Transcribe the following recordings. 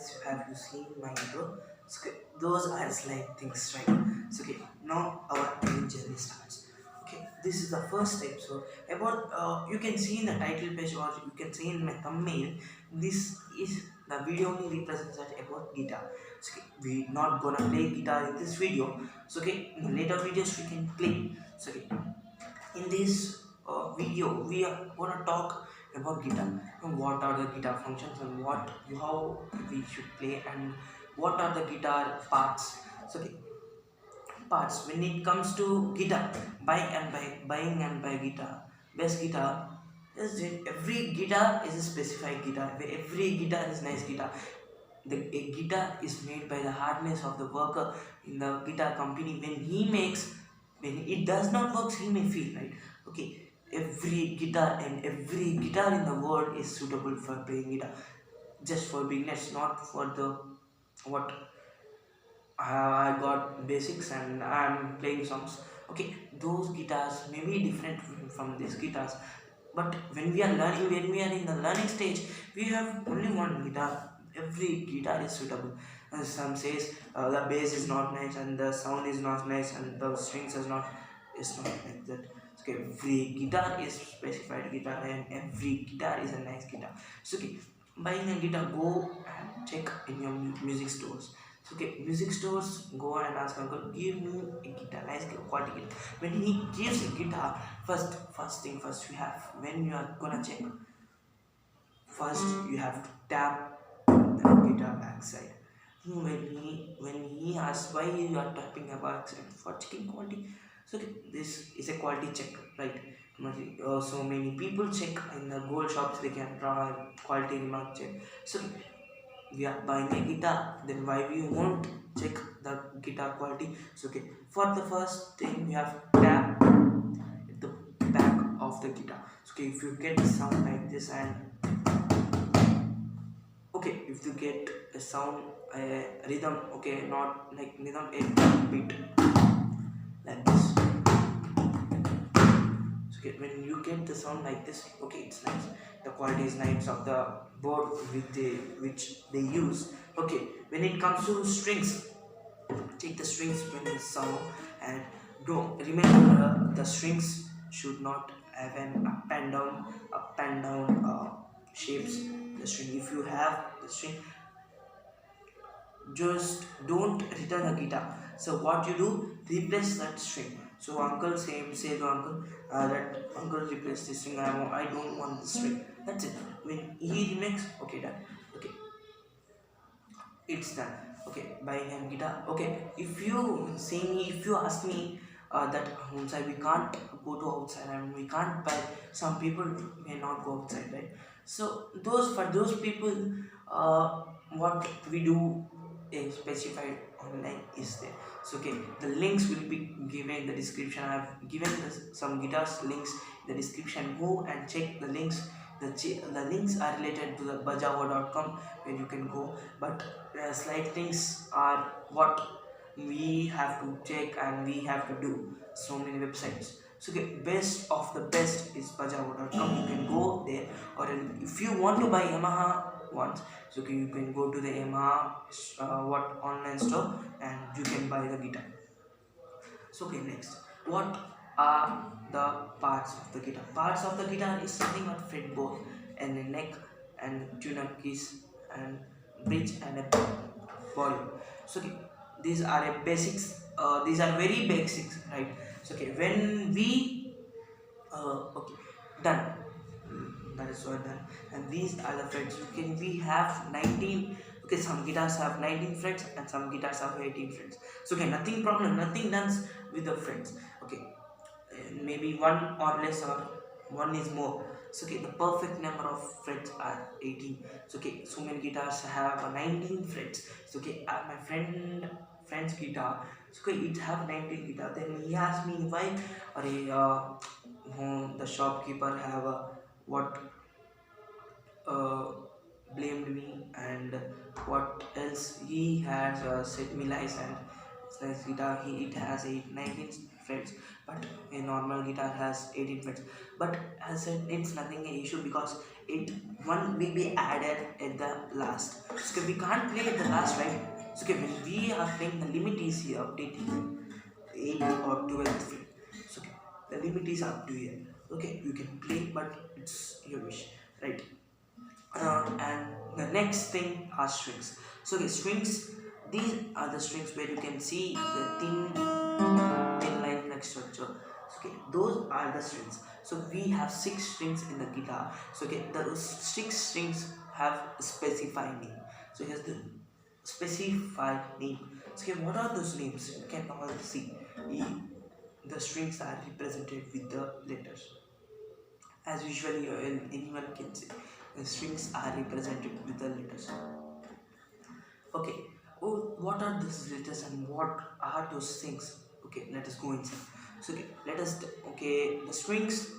guys, have you seen my intro? So, okay, those are like things, right? So, okay, now our main journey starts. Okay, this is the first episode about. You can see in the title page or you can see in my thumbnail. This is the video only represents that about guitar. So, okay, we not gonna play guitar in this video. So, okay, in later videos we can play. So, okay, in this video we are gonna talk about guitar and what are the guitar functions and how we should play and what are the guitar parts. So okay, parts when it comes to guitar, buying and buy guitar, best guitar is it, every guitar is a specified guitar, every guitar is nice guitar. A guitar is made by the hardness of the worker in the guitar company. When it does not work, he may feel right. Okay, every guitar in the world is suitable for playing guitar, just for beginners, not for the what I got basics and I'm playing songs. Okay, those guitars may be different from these guitars, but when we are in the learning stage, we have only one guitar. Every guitar is suitable. Some says the bass is not nice and the sound is not nice and the strings is not like that. Okay, every guitar is specified guitar and every guitar is a nice guitar. So okay, buying a guitar, go and check in your music stores. So okay, music stores, go and ask uncle, give me a guitar, nice quality guitar. When he gives a guitar, first thing first, you have, when you are gonna check, first you have to tap the guitar backside. When he asks why you are tapping a backside for checking quality, so okay, this is a quality check, right? So many people check in the gold shops, they can draw a quality remark check. So we are buying a guitar, then why we won't check the guitar quality? So okay, for the first thing we have tap at the back of the guitar. So okay, if you get a sound like this and okay, if you get a sound, a rhythm, okay, not like rhythm, a beat like this. So okay, when you get the sound like this, okay, it's nice, the quality is nice of the board which they use. Okay, when it comes to strings, take the strings when it's sound and don't remember the strings should not have an up and down shapes. The string, if you have the string, just don't return a guitar. So what you do, replace that string. So uncle say to uncle that uncle replace this string, I don't want this string. That's it. When he remakes, okay, done. Okay, it's done. Okay, buying a guitar. Okay, if you ask me that outside we can't go to outside and we can't buy, some people may not go outside, right? So those people, what we do is specified online is there. So okay, the links will be given in the description. I have given some guitars links in the description. Go and check the links. The links are related to the bajavo.com where you can go, but slight things are what we have to check and we have to do. So many websites. So okay, best of the best is bajavo.com. You can go there, or if you want to buy Yamaha ones, so okay, you can go to the Yamaha online store and you can buy the guitar. So okay, next, what are the parts of the guitar? Parts of the guitar is something like fretboard and a neck and tuner keys and bridge and a volume. So okay, these are a basics. These are very basics, right? So okay, when we okay, done. That is what done. And these are the frets. We have 19. Okay, some guitars have 19 frets and some guitars have 18 frets. So okay, nothing problem, nothing done with the frets. Okay, maybe one or less or one is more. So okay, the perfect number of frets are 18. So okay, so many guitars have 19 frets. So okay, my friend's guitar, so okay, it have 19 guitar. Then he asked me why, or the shopkeeper have what uh, blamed me and what else he has said me lies. And this guitar, it has 19 frets, but a normal guitar has 18 frets. But as I said, it's nothing an issue because it one will be added at the last. So okay, we can't play at the last, right? So okay, when we are playing, the limit is here updating 8 or 12 frame. So okay, the limit is up to here. Okay, you can play, but it's your wish, right? And the next thing are strings. So okay, strings, these are the strings where you can see the thin line like structure. So okay, those are the strings. So we have 6 strings in the guitar. So okay, the 6 strings have a specified name. So here's the specified name. So okay, what are those names? You can all see. The strings are represented with the letters. As usually anyone can say, the strings are represented with the letters. Okay, oh, what are those letters and what are those things? Okay, let us go inside. So okay, okay, the strings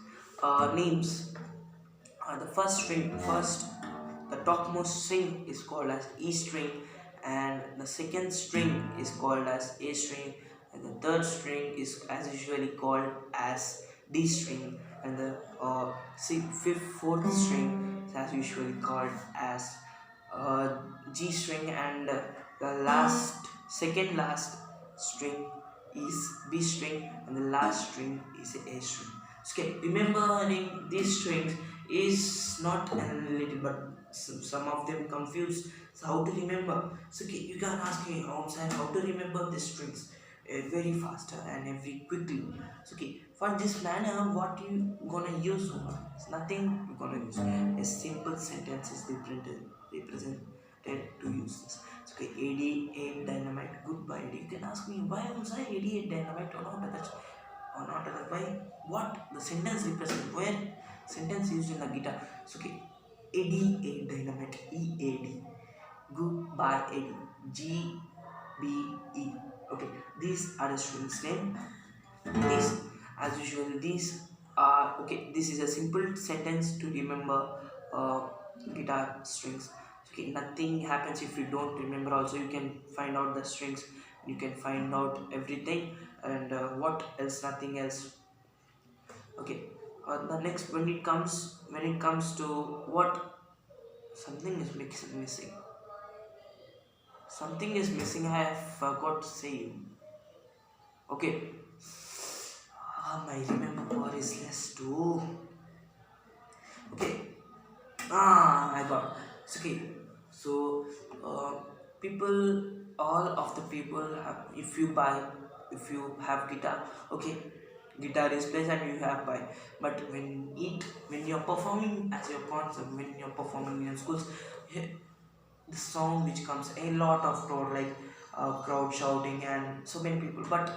names are the first, the topmost string is called as E string, and the second string is called as A string, and the third string is as usually called as D string, and the fourth string is as usually called as uh, G string, and the second last string is B string, and the last string is A string. Okay, remembering these strings is not a little, but some of them confused. So how to remember? So okay, you can ask me outside how to remember these strings very faster and very quickly. So okay, for this manner, what you gonna use? It's nothing you gonna use. A simple sentence is represented to use this. So okay, 88 dynamite, goodbye. You can ask me why was I 88 dynamite or not? That's or not other by what the sentence represent, where sentence used in the guitar. So okay, AD, dynamite, EAD, goodbye, AD, GBE. Okay, these are the strings name. These, as usual, these are okay. This is a simple sentence to remember guitar strings. Okay, nothing happens if you don't remember. Also, you can find out the strings. You can find out everything, and what else? Nothing else. Okay. The next, when it comes to what, something is missing. Something is missing. I have forgot to say you. Okay. My remember power is less too. Okay. I got. It's okay. So, people, all of the people have. If you have guitar, okay, guitar is placed and you have buy. But when you're performing as your concert, when you're performing in your schools, the song which comes a lot of crowd shouting and so many people. But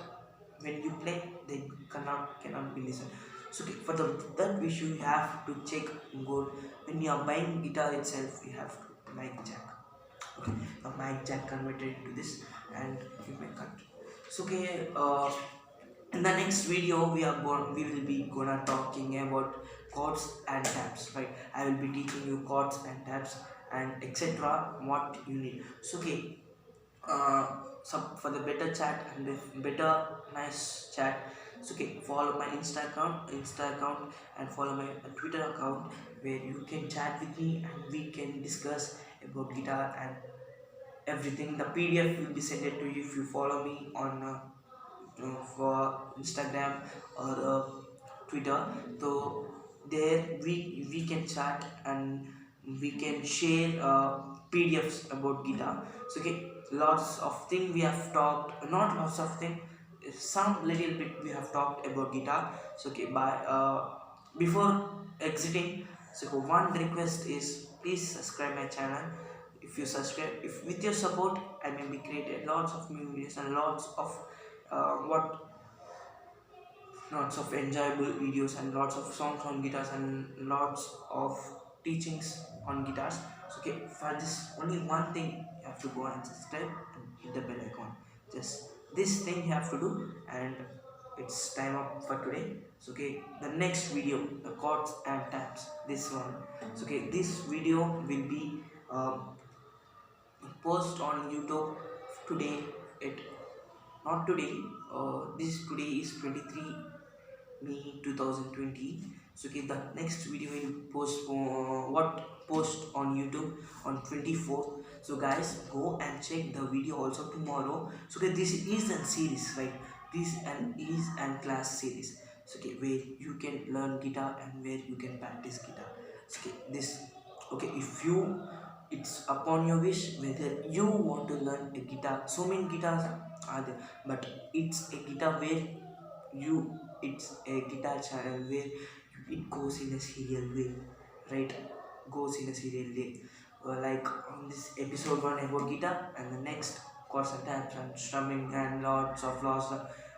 when you play, they cannot be listened. So okay, for that issue, you have to check good. When you are buying guitar itself, you have to mic jack. Okay, a mic jack converted to this, and you may cut. So okay, in the next video we will be gonna talking about chords and tabs, right? I will be teaching you chords and tabs and etc. what you need. So okay, for the better chat and the better nice chat, so okay, follow my insta account and follow my Twitter account, where you can chat with me and we can discuss about guitar and everything. The PDF will be sent it to you if you follow me on for Instagram or Twitter. So there we can chat and we can share PDFs about guitar. So okay, lots of thing we have talked, not lots of thing, some little bit we have talked about guitar. So okay, before exiting, so one request is please subscribe my channel. If you subscribe, if with your support, I may be created lots of new videos and lots of what lots of enjoyable videos and lots of songs on guitars and lots of teachings on guitars. So okay, for this only one thing, you have to go and subscribe and hit the bell icon. Just this thing you have to do, and it's time up for today. So okay, the next video, the chords and tabs, this one. So okay, this video will be post on YouTube today. It Not today. This today is 23 May 2020. So okay, the next video will post post on YouTube on 24th. So guys, go and check the video also tomorrow. So okay, this is a series, right? This is an class series. So okay, where you can learn guitar and where you can practice guitar. So okay, this okay, if you, it's upon your wish whether you want to learn a guitar. So many guitars are there, but it's a guitar where you, it's a guitar channel where it goes in a serial way, right? Goes in a serial way. Like on this episode 1 about guitar, and the next chords and taps and strumming and lots of lots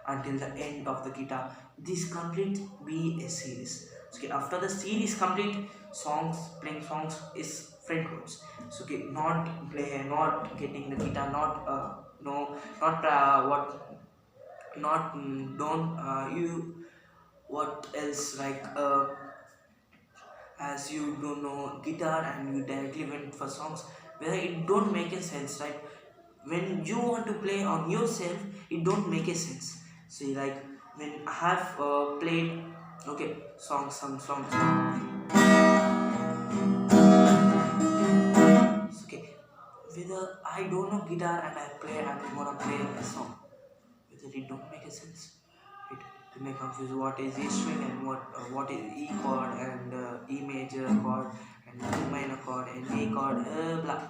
until the end of the guitar. This complete be a series. Okay, after the series complete, songs, playing songs is friend groups. So okay, not play, not getting the guitar, not no, not what, not don't you, what else, like as you don't know guitar and you directly went for songs where it don't make a sense, right? When you want to play on yourself, it don't make a sense. See, like when I have played okay songs, some songs, okay, whether I don't know guitar and I play and I wanna play a song, whether it don't make a sense. It may confuse what is E string and what is E chord and E major chord and E minor chord and A chord, blah.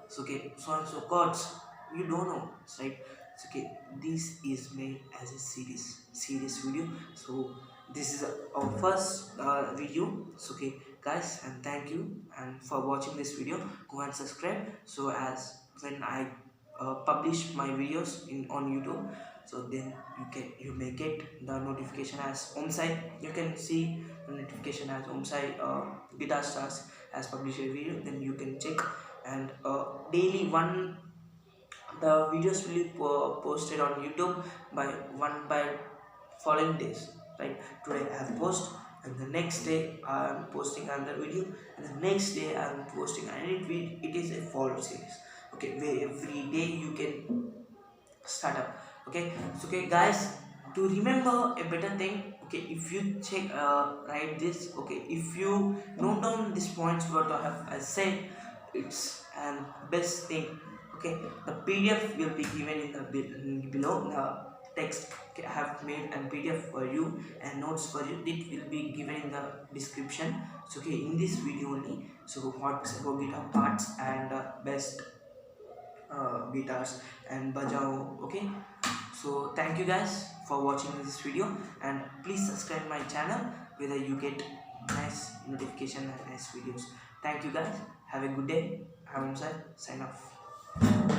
So okay, so and so chords you don't know, right? So okay, this is made as a series video. So this is our first video. So okay guys, and thank you and for watching this video. Go and subscribe so as when I publish my videos in on YouTube, so then you may get the notification as home site. You can see the notification as home site, Guitar Stars has published a video, then you can check. And daily one, the videos will be posted on YouTube by one by following days, right? Today I have post, and the next day I am posting another video, and the next day I am posting, and it is a follow series, okay, where every day you can start up. Okay, so okay guys, to remember a better thing, okay, if you check write this, okay, if you note down these points what I said, it's an best thing. Okay, the PDF will be given in the below the text. Okay, I have made a PDF for you and notes for you, it will be given in the description. So okay, in this video only, so what's about guitar parts and best guitars and bajao. Okay, so thank you guys for watching this video, and please subscribe my channel whether you get nice notification and nice videos. Thank you guys, have a good day. I'm Omsar, sign off.